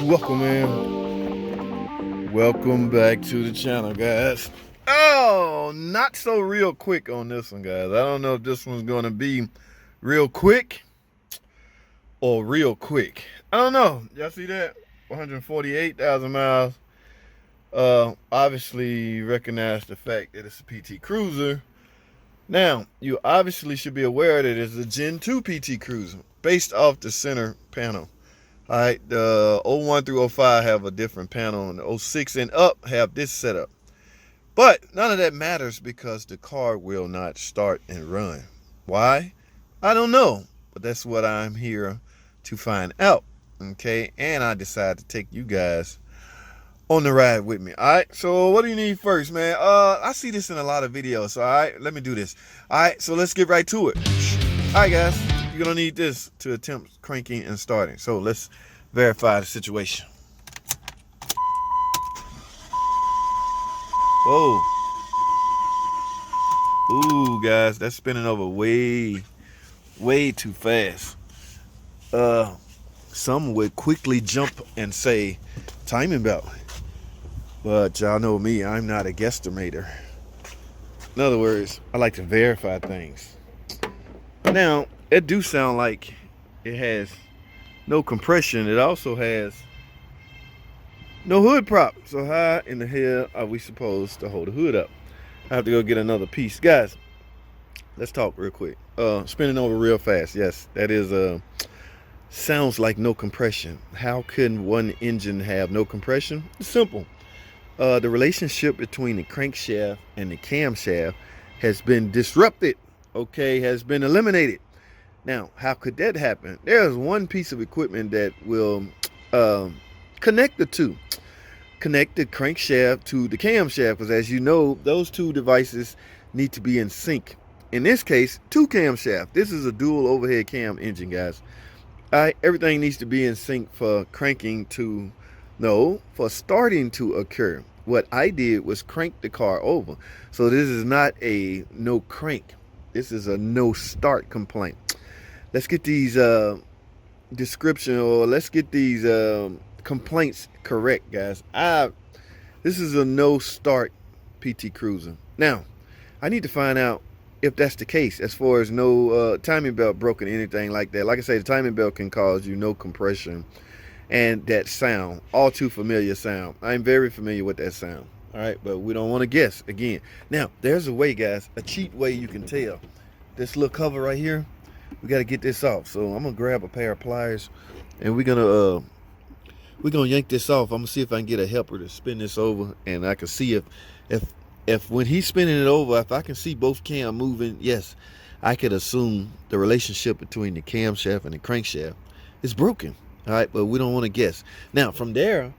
welcome in. Welcome back to the channel, guys. Oh, not so real quick on this one, guys. I don't know if this one's gonna be real quick or real quick. I don't know. Y'all see that? 148,000 miles. Obviously recognize the fact that it's a PT Cruiser. Now, you obviously should be aware that it's a Gen 2 PT Cruiser based off the center panel. All right, the 01 through 05 have a different panel, and the 06 and up have this setup. But none of that matters because the car will not start and run. Why? I don't know, but that's what I'm here to find out, okay? And I decided to take you guys on the ride with me. All right, so what do you need first, man? I see this in a lot of videos, so all right, let me do this. All right, so let's get right to it. All right, guys, you're gonna need this to attempt cranking and starting. So let's verify the situation. Whoa. Ooh, guys, that's spinning over way too fast. Some would quickly jump and say timing belt. But y'all know me, I'm not a guesstimator. In other words, I like to verify things. Now, it do sound like it has no compression. It also has no hood prop. So how in the hell are we supposed to hold the hood up? I have to go get another piece. Guys, let's talk real quick. Spinning over real fast. Yes, that is sounds like no compression. How can one engine have no compression? It's simple. The relationship between the crankshaft and the camshaft has been disrupted, okay, has been eliminated. Now, how could that happen? There's one piece of equipment that will connect the two. Connect the crankshaft to the camshaft, because as you know, those two devices need to be in sync. In this case, two camshaft. This is a dual overhead cam engine, guys. All right, everything needs to be in sync for cranking to, no, for starting to occur. What I did was crank the car over. So this is not a no crank. This is a no start complaint. Let's get these description, or let's get these complaints correct, guys. This is a no start PT Cruiser. Now, I need to find out if that's the case, as far as no timing belt broken, anything like that. Like I say, the timing belt can cause you no compression. And that sound, all too familiar sound. I'm very familiar with that sound. All right, but we don't want to guess again. Now, there's a way, guys, a cheat way you can tell. This little cover right here, we got to get this off. So I'm gonna grab a pair of pliers, and we're gonna yank this off. I'm gonna see if I can get a helper to spin this over, and I can see if when he's spinning it over, if I can see both cam moving, yes, I could assume the relationship between the camshaft and the crankshaft is broken. All right, but we don't want to guess. Now, from there,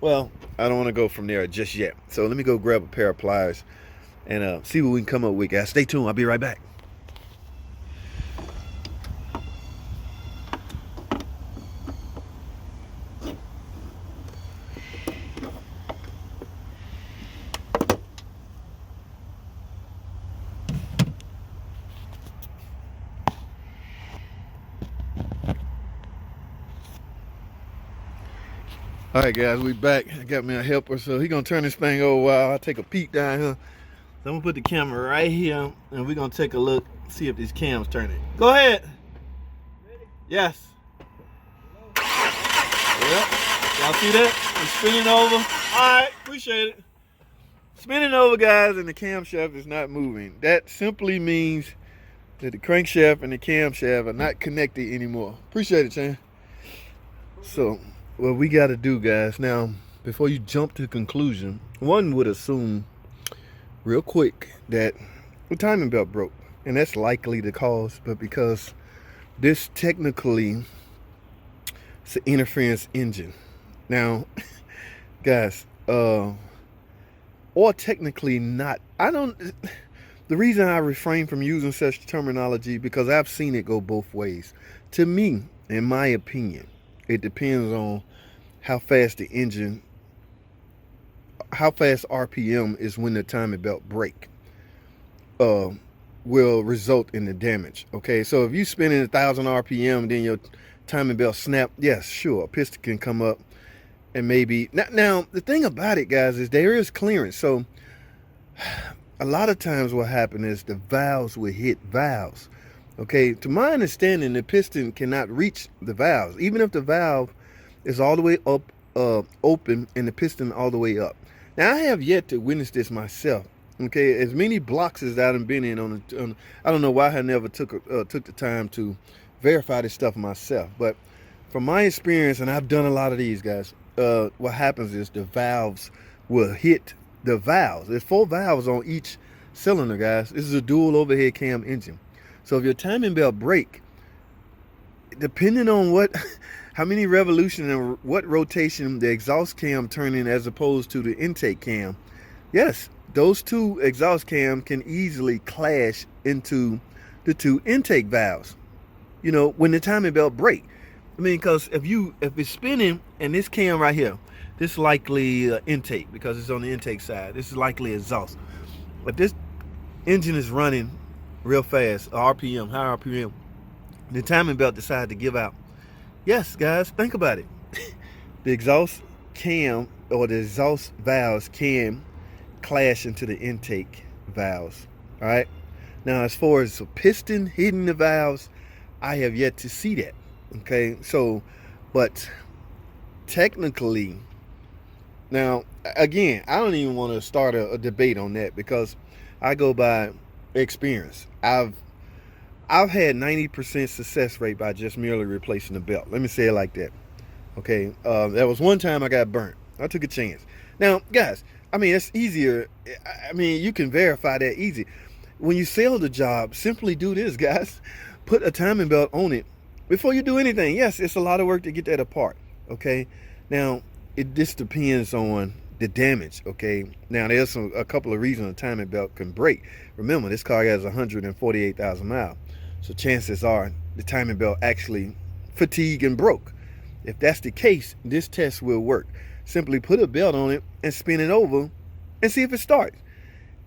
well, I don't want to go from there just yet. So let me go grab a pair of pliers and see what we can come up with, guys. Stay tuned. I'll be right back. All right, guys, we back. I got me a helper, so he gonna turn this thing over while I take a peek down here. So I'm gonna put the camera right here, and we're gonna take a look, see if these cams turning. Go ahead. Ready? Yes. Yep. Y'all see that? It's spinning over. All right, appreciate it. Spinning over, guys, and the camshaft is not moving. That simply means that the crankshaft and the camshaft are not connected anymore. Appreciate it, Chan. So what we got to do, guys, now, before you jump to conclusion, one would assume real quick that the timing belt broke, and that's likely the cause. But because this technically it's an interference engine now, guys, or technically not, the reason I refrain from using such terminology, because I've seen it go both ways. To me, in my opinion, it depends on how fast the engine, how fast RPM is when the timing belt break will result in the damage. Okay, so if you spinning 1,000 RPM, then your timing belt snap, yes, sure, a piston can come up and maybe now the thing about it, guys, is there is clearance. So a lot of times what happens is the valves will hit valves. Okay, to my understanding, the piston cannot reach the valves, even if the valve is all the way up, open, and the piston all the way up. Now, I have yet to witness this myself. Okay, as many blocks as I've been in on I don't know why I never took the time to verify this stuff myself. But from my experience, and I've done a lot of these, guys, what happens is the valves will hit the valves. There's 4 valves on each cylinder, guys. This is a dual overhead cam engine. So if your timing belt break, depending on how many revolution and what rotation the exhaust cam turn in as opposed to the intake cam, yes, those 2 exhaust cam can easily clash into the 2 intake valves. You know, when the timing belt break. I mean, because if it's spinning and this cam right here, this is likely intake because it's on the intake side. This is likely exhaust. But this engine is running real fast, RPM, high RPM. The timing belt decided to give out. Yes, guys, think about it. The exhaust cam or the exhaust valves can clash into the intake valves. All right. Now, as far as a piston hitting the valves, I have yet to see that. Okay. So, but technically, now, again, I don't even want to start a debate on that because I go by experience. I've had 90% success rate by just merely replacing the belt. Let me say it like that. Okay, there was one time I got burnt. I took a chance. Now, guys, I mean, it's easier. I mean, you can verify that easy. When you sell the job, simply do this, guys. Put a timing belt on it before you do anything. Yes, it's a lot of work to get that apart. Okay, now it just depends on the damage. Okay, now there's a couple of reasons a timing belt can break. Remember, this car has 148,000 miles, so chances are the timing belt actually fatigued and broke. If that's the case, this test will work. Simply put a belt on it and spin it over and see if it starts,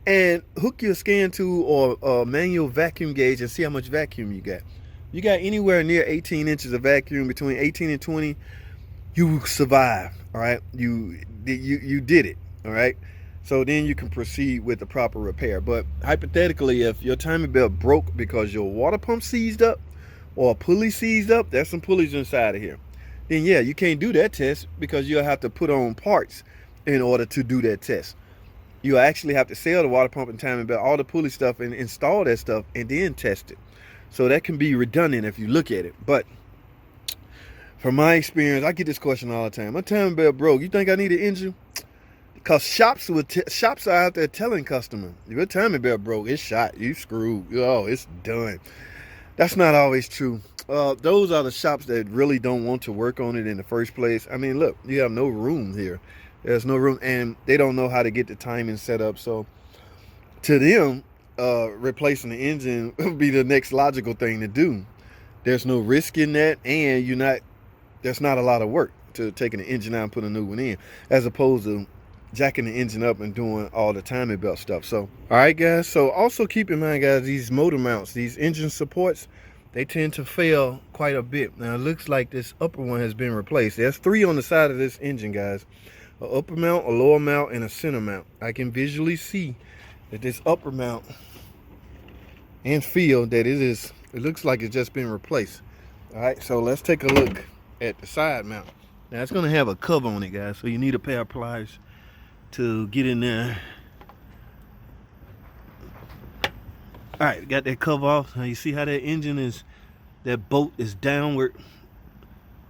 and hook your scan tool or manual vacuum gauge and see how much vacuum you got. You got anywhere near 18 inches of vacuum, between 18 and 20, you survive. All right, you did it. All right, so then you can proceed with the proper repair. But hypothetically, if your timing belt broke because your water pump seized up or a pulley seized up, there's some pulleys inside of here, then yeah, you can't do that test because you'll have to put on parts in order to do that test. You actually have to sell the water pump and timing belt, all the pulley stuff, and install that stuff and then test it. So that can be redundant if you look at it. But from my experience, I get this question all the time. My timing belt broke. You think I need an engine? Because shops are out there telling customers, if your timing belt broke, it's shot. You screwed. Oh, it's done. That's not always true. Those are the shops that really don't want to work on it in the first place. I mean, look, you have no room here. There's no room, and they don't know how to get the timing set up. So to them, replacing the engine would be the next logical thing to do. There's no risk in that, and there's not a lot of work to taking the engine out and putting a new one in, as opposed to jacking the engine up and doing all the timing belt stuff. So, all right, guys. So also keep in mind, guys, these motor mounts, these engine supports, they tend to fail quite a bit. Now, it looks like this upper one has been replaced. There's 3 on the side of this engine, guys. An upper mount, a lower mount, and a center mount. I can visually see that this upper mount and feel that it looks like it's just been replaced. All right, so let's take a look at the side mount. Now, it's going to have a cover on it, guys, so you need a pair of pliers to get in there. All right, got that cover off. Now you see how that engine is, that bolt is downward.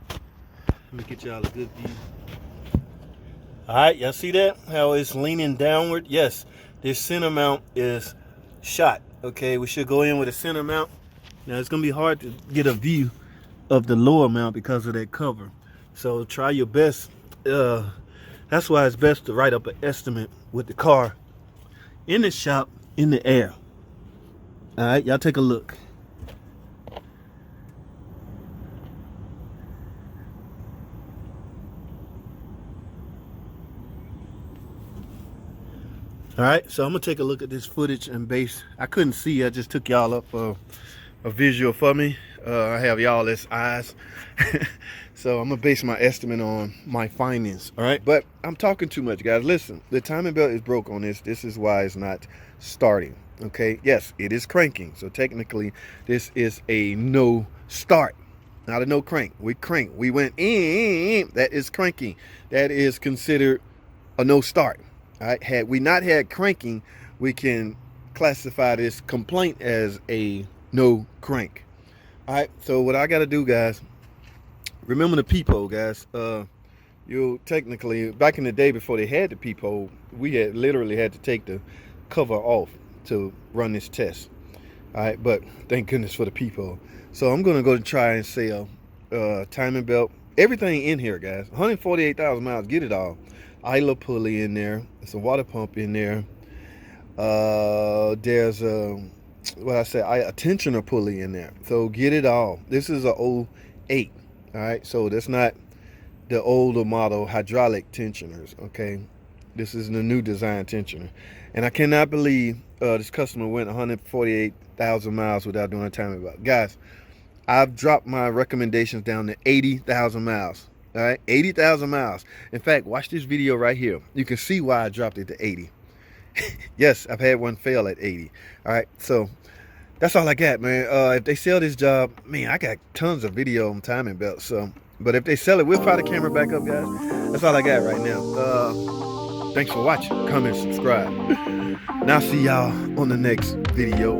Let me get y'all a good view. All right, y'all see that? How it's leaning downward? Yes, this center mount is shot. Okay, we should go in with a center mount. Now it's gonna be hard to get a view of the lower mount because of that cover. So try your best. That's why it's best to write up an estimate with the car in the shop in the air. All right, y'all take a look. All right, so I'm gonna take a look at this footage and base. I couldn't see, I just took y'all up a visual for me. I have y'all as eyes. So I'm gonna base my estimate on my findings. All right, but I'm talking too much, guys. Listen, the timing belt is broke on this. This is why it's not starting. Okay, yes, it is cranking. So technically, this is a no start, not a no crank. We crank. We went in. That is cranking. That is considered a no start. All right. Had we not had cranking, we can classify this complaint as a no crank. All right. So what I got to do, guys, remember the peephole, guys. You technically, back in the day before they had the peephole, we had literally had to take the cover off to run this test. All right. But thank goodness for the peephole. So I'm going to go and try and sell timing belt, everything in here, guys. 148,000 miles, get it all. Idler pulley in there. There's a water pump in there. There's a tensioner pulley in there. So get it all. This is a 08. All right, so that's not the older model hydraulic tensioners. Okay, this is the new design tensioner, and I cannot believe this customer went 148,000 miles without doing a timing belt, guys. I've dropped my recommendations down to 80,000 miles. All right, 80,000 miles. In fact, watch this video right here. You can see why I dropped it to 80. Yes, I've had one fail at 80. All right, so that's all I got, man. If they sell this job, man, I got tons of video on timing belts. So, but if they sell it, we'll fire the camera back up, guys. That's all I got right now. Thanks for watching. Comment, subscribe. Now see y'all on the next video.